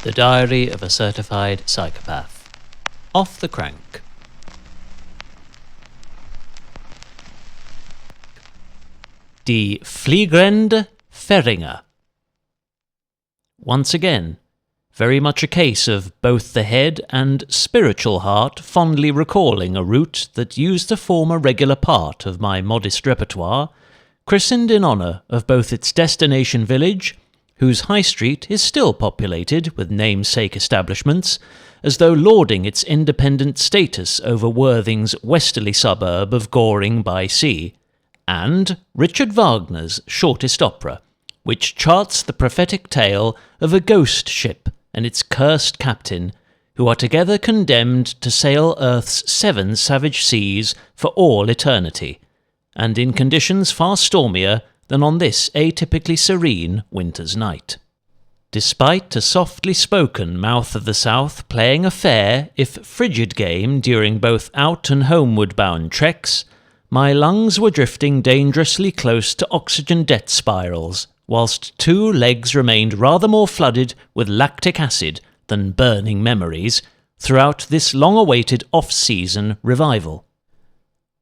The Diary of a Certified Psychopath. Off the crank. Die fliegende Fähringe. Once again, very much a case of both the head and spiritual heart fondly recalling a route that used to form a regular part of my modest repertoire, christened in honour of both its destination village, whose high street is still populated with namesake establishments, as though lauding its independent status over Worthing's westerly suburb of Goring by Sea, and Richard Wagner's shortest opera, which charts the prophetic tale of a ghost ship and its cursed captain, who are together condemned to sail Earth's 7 savage seas for all eternity, and in conditions far stormier than on this atypically serene winter's night. Despite a softly spoken Mouth of the South playing a fair, if frigid game during both out and homeward bound treks, my lungs were drifting dangerously close to oxygen debt spirals, whilst 2 legs remained rather more flooded with lactic acid than burning memories throughout this long-awaited off-season revival.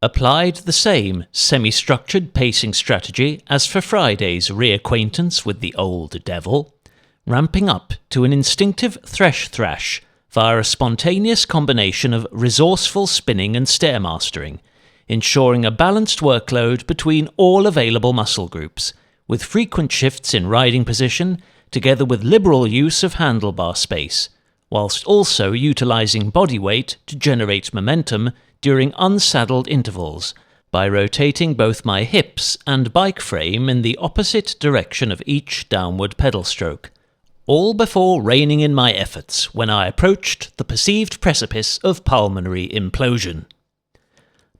Applied the same semi-structured pacing strategy as for Friday's reacquaintance with the old devil, ramping up to an instinctive thrash via a spontaneous combination of resourceful spinning and stairmastering, ensuring a balanced workload between all available muscle groups, with frequent shifts in riding position, together with liberal use of handlebar space, whilst also utilising body weight to generate momentum during unsaddled intervals, by rotating both my hips and bike frame in the opposite direction of each downward pedal stroke, all before reining in my efforts when I approached the perceived precipice of pulmonary implosion.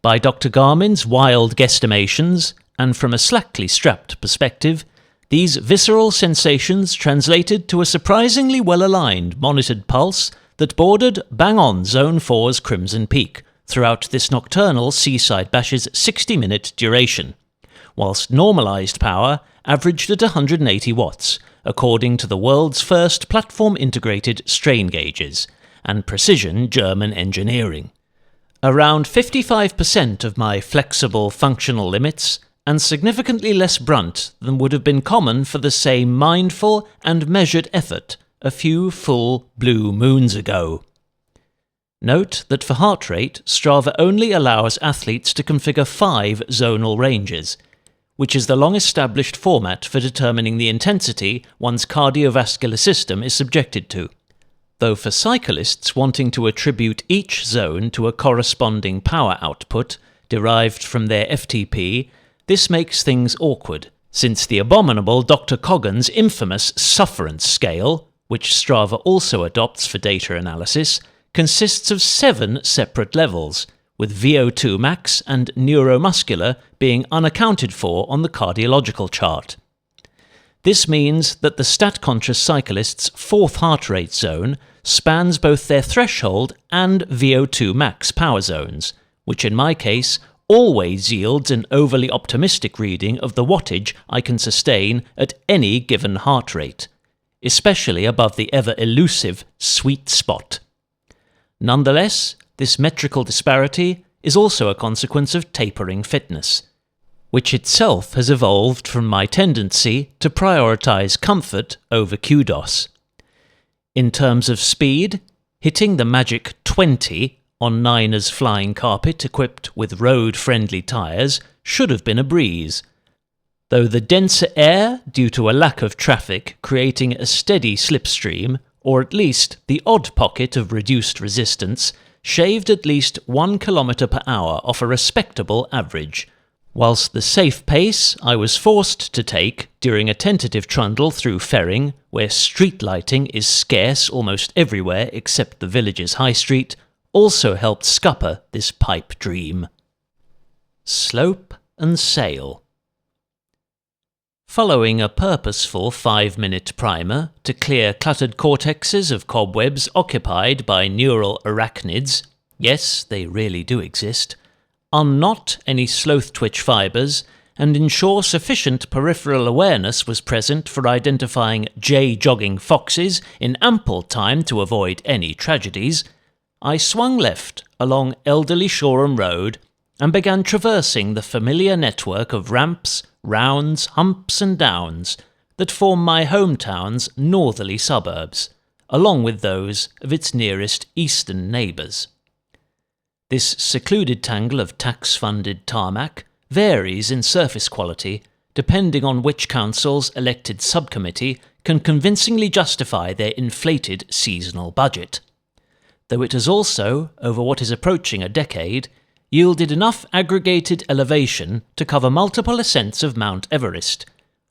By Dr. Garmin's wild guesstimations, and from a slackly strapped perspective, these visceral sensations translated to a surprisingly well-aligned monitored pulse that bordered bang on Zone 4's crimson peak throughout this nocturnal seaside bash's 60-minute duration, whilst normalised power averaged at 180 watts, according to the world's first platform-integrated strain gauges, and precision German engineering. Around 55% of my flexible functional limits, and significantly less brunt than would have been common for the same mindful and measured effort a few full blue moons ago. Note that for heart rate, Strava only allows athletes to configure 5 zonal ranges, which is the long-established format for determining the intensity one's cardiovascular system is subjected to, though for cyclists wanting to attribute each zone to a corresponding power output derived from their FTP, this makes things awkward, since the abominable Dr. Coggan's infamous sufferance scale, which Strava also adopts for data analysis, consists of 7 separate levels, with VO2 max and neuromuscular being unaccounted for on the cardiological chart. This means that the stat-conscious cyclist's 4th heart rate zone spans both their threshold and VO2 max power zones, which in my case always yields an overly optimistic reading of the wattage I can sustain at any given heart rate, especially above the ever-elusive sweet spot. Nonetheless, this metrical disparity is also a consequence of tapering fitness, which itself has evolved from my tendency to prioritise comfort over kudos. In terms of speed, hitting the magic 20 on Niner's flying carpet equipped with road-friendly tyres should have been a breeze, though the denser air, due to a lack of traffic creating a steady slipstream, or at least the odd pocket of reduced resistance, shaved at least 1 km per hour off a respectable average, whilst the safe pace I was forced to take during a tentative trundle through Ferring, where street lighting is scarce almost everywhere except the village's high street, also helped scupper this pipe dream. Slope and sail. Following a purposeful 5-minute primer to clear cluttered cortexes of cobwebs occupied by neural arachnids, yes, they really do exist, unknot any sloth twitch fibres, and ensure sufficient peripheral awareness was present for identifying J-jogging foxes in ample time to avoid any tragedies, I swung left along Elderly Shoreham Road and began traversing the familiar network of ramps, rounds, humps and downs that form my hometown's northerly suburbs, along with those of its nearest eastern neighbours. This secluded tangle of tax-funded tarmac varies in surface quality depending on which council's elected subcommittee can convincingly justify their inflated seasonal budget, though it has also, over what is approaching a decade, yielded enough aggregated elevation to cover multiple ascents of Mount Everest,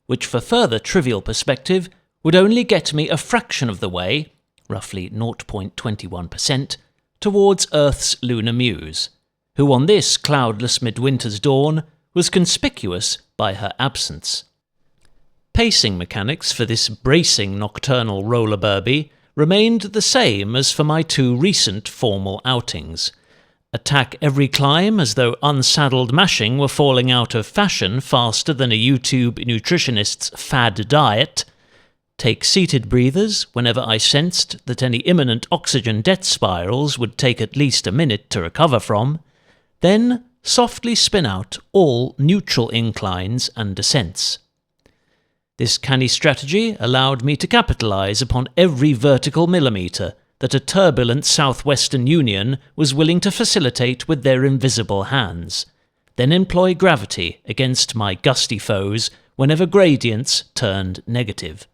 which for further trivial perspective would only get me a fraction of the way, roughly 0.21%, towards Earth's lunar muse, who on this cloudless midwinter's dawn was conspicuous by her absence. Pacing mechanics for this bracing nocturnal roller derby remained the same as for my two recent formal outings. Attack every climb as though unsaddled mashing were falling out of fashion faster than a YouTube nutritionist's fad diet. Take seated breathers whenever I sensed that any imminent oxygen death spirals would take at least a minute to recover from. Then softly spin out all neutral inclines and descents. This canny strategy allowed me to capitalise upon every vertical millimetre that a turbulent Southwestern Union was willing to facilitate with their invisible hands, then employ gravity against my gusty foes whenever gradients turned negative.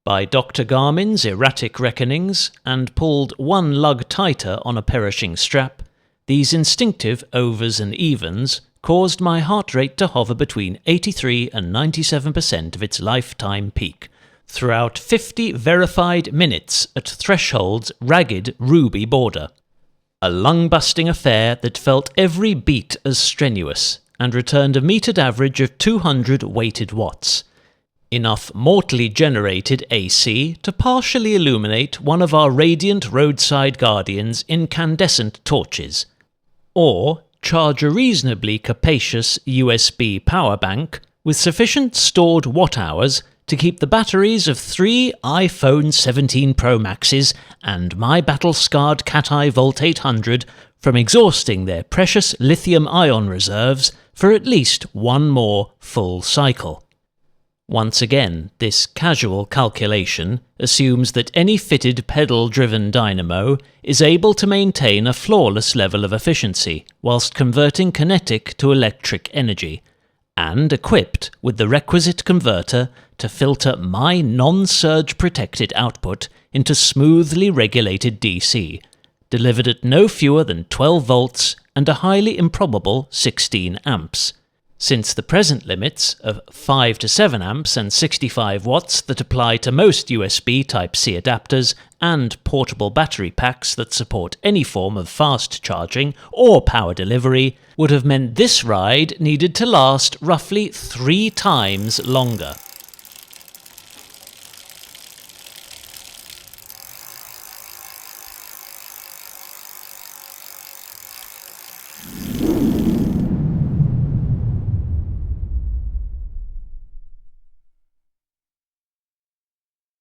By Dr. Garmin's erratic reckonings, and pulled one lug tighter on a perishing strap, these instinctive overs and evens caused my heart rate to hover between 83 and 97% of its lifetime peak, throughout 50 verified minutes at Threshold's ragged ruby border. A lung-busting affair that felt every beat as strenuous, and returned a metered average of 200 weighted watts. Enough mortally generated AC to partially illuminate one of our radiant roadside guardian's incandescent torches, or charge a reasonably capacious USB power bank with sufficient stored watt-hours to keep the batteries of 3 iPhone 17 Pro Maxes and my battle-scarred Cat-Eye Volt 800 from exhausting their precious lithium-ion reserves for at least one more full cycle. Once again, this casual calculation assumes that any fitted pedal-driven dynamo is able to maintain a flawless level of efficiency whilst converting kinetic to electric energy, and equipped with the requisite converter to filter my non-surge protected output into smoothly regulated DC, delivered at no fewer than 12 volts and a highly improbable 16 amps. Since the present limits of 5 to 7 amps and 65 watts that apply to most USB Type-C adapters and portable battery packs that support any form of fast charging or power delivery would have meant this ride needed to last roughly 3 times longer.